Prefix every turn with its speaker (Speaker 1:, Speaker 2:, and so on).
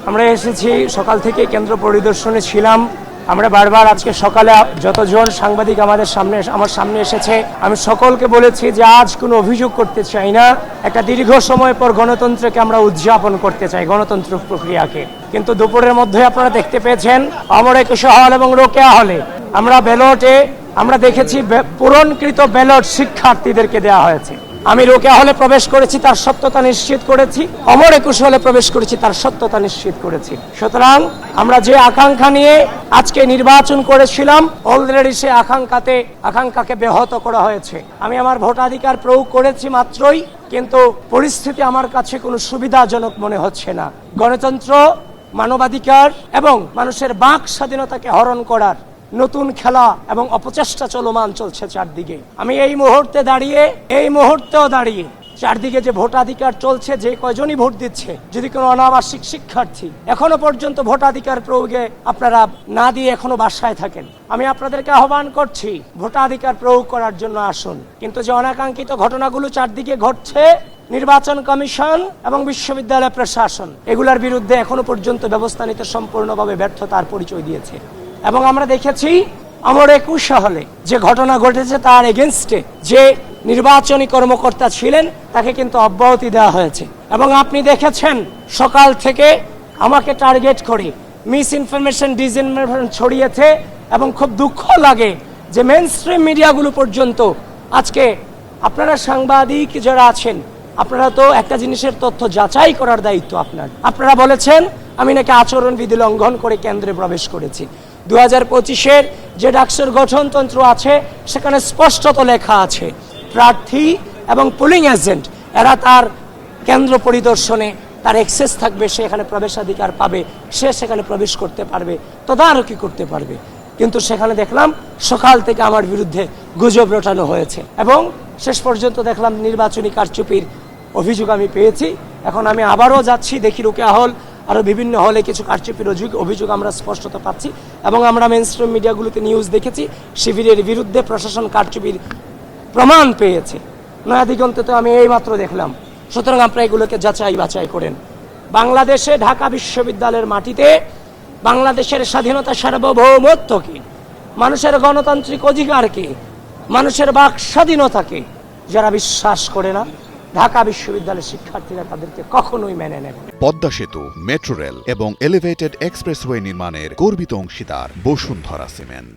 Speaker 1: আমরা এসেছি সকাল থেকে কেন্দ্র পরিদর্শনে ছিলাম। আমরা বারবার আজকে সকালে যতজন সাংবাদিক আমার সামনে এসেছে, আমি সকলকে বলেছি যে আজ কোনো অভিযোগ করতে চাই না। একটা দীর্ঘ সময় পর গণতন্ত্রকে আমরা উদযাপন করতে চাই, গণতন্ত্র প্রক্রিয়াকে। কিন্তু দুপুরের মধ্যে আপনারা দেখতে পেয়েছেন অমর একুশে হল এবং রোকেয়া হলে আমরা ব্যালটে আমরা দেখেছি পূরণকৃত ব্যালট শিক্ষার্থীদেরকে দেওয়া হয়েছে। আমি রোকেয়া হলে প্রবেশ করেছি, তার সত্যতা নিশ্চিত করেছি। অমর একুশ হলে প্রবেশ করেছি, তার সত্যতা নিশ্চিত করেছি। সুতরাং আমরা যে আকাঙ্ক্ষা নিয়ে আজকে নির্বাচন করেছিলাম, অলরেডি সে আকাঙ্ক্ষাকে ব্যাহত করা হয়েছে। আমি আমার ভোটাধিকার প্রয়োগ করেছি মাত্রই, কিন্তু পরিস্থিতি আমার কাছে কোনো সুবিধাজনক মনে হচ্ছে না। গণতন্ত্র, মানবাধিকার এবং মানুষের বাক স্বাধীনতাকে হরণ করার নতুন খেলা এবং অপচেষ্টা চলমান চলছে চারদিকে। আমি এই মুহূর্তেও দাঁড়িয়ে চারদিকে যে ভোটাধিকার চলছে, যে কয়জনই ভোট দিচ্ছে, যদি কোনো অনাবাসিক শিক্ষার্থী এখনো পর্যন্ত ভোটাধিকার প্রয়োগে আপনারা না দিয়ে এখনো বাসায় থাকেন, আমি আপনাদেরকে আহ্বান করছি ভোটাধিকার প্রয়োগ করার জন্য আসুন। কিন্তু যে অনাকাঙ্ক্ষিত ঘটনাগুলো চারদিকে ঘটছে, নির্বাচন কমিশন এবং বিশ্ববিদ্যালয় প্রশাসন এগুলোর বিরুদ্ধে এখনো পর্যন্ত ব্যবস্থা নিতে সম্পূর্ণভাবে ব্যর্থতার পরিচয় দিয়েছে। এবং আমরা দেখেছি অমর একুশ হলে যে ঘটনা ঘটেছে, তার এগেনস্টে যে নির্বাচনী কর্মকর্তা ছিলেন তাকে কিন্তু অব্যাহতি দেওয়া হয়েছে। এবং আপনি দেখেছেন সকাল থেকে আমাকে টার্গেট করে মিস ইনফরমেশন, ডিসইনফরমেশন ছড়িয়েছে। এবং খুব দুঃখ লাগে যে মেইনস্ট্রিম মিডিয়াগুলো পর্যন্ত আজকে, আপনারা সাংবাদিক যারা আছেন, আপনারা তো একটা জিনিসের তথ্য যাচাই করার দায়িত্ব আপনারা বলেছেন আমি নাকি আচরণবিধি লঙ্ঘন করে কেন্দ্রে প্রবেশ করেছি। 2025-এর যে ডাকসুর গঠনতন্ত্র আছে সেখানে স্পষ্টত লেখা আছে প্রার্থী এবং পোলিং এজেন্ট এরা তার কেন্দ্র পরিদর্শনে তার অ্যাক্সেস থাকবে, সে এখানে প্রবেশাধিকার পাবে, সে সেখানে প্রবেশ করতে পারবে, তদারকি করতে পারবে। কিন্তু সেখানে দেখলাম সকাল থেকে আমার বিরুদ্ধে গুজব রটানো হয়েছে এবং শেষ পর্যন্ত দেখলাম নির্বাচনী কারচুপির অভিযোগ আমি পেয়েছি। এখন আমি আবারও যাচ্ছি, দেখি রোকেয়া হল আরো বিভিন্ন হলে কিছু কারচুপির অভিযোগ আমরা স্পষ্টত পাচ্ছি। এবং আমরা মেইনস্ট্রিম মিডিয়াগুলোতে নিউজ দেখেছি শিবিরের বিরুদ্ধে প্রশাসন কারচুপির প্রমাণ পেয়েছে। নয়া দিগন্তে তো আমি এই মাত্র দেখলাম। সুতরাং আপনারা এগুলোকে যাচাই বাছাই করেন। বাংলাদেশে ঢাকা বিশ্ববিদ্যালয়ের মাটিতে বাংলাদেশের স্বাধীনতা, সার্বভৌমত্বকে, মানুষের গণতান্ত্রিক অধিকারকে, মানুষের বাক স্বাধীনতাকে যারা বিশ্বাস করে না, ঢাকা বিশ্ববিদ্যালয়ের শিক্ষার্থীরা তাদেরকে কখনোই মেনে নেবে।
Speaker 2: পদ্মা সেতু, মেট্রো রেল এবং এলিভেটেড এক্সপ্রেসওয়ে নির্মাণের গর্বিত অংশীদার বসুন্ধরা সিমেন্ট।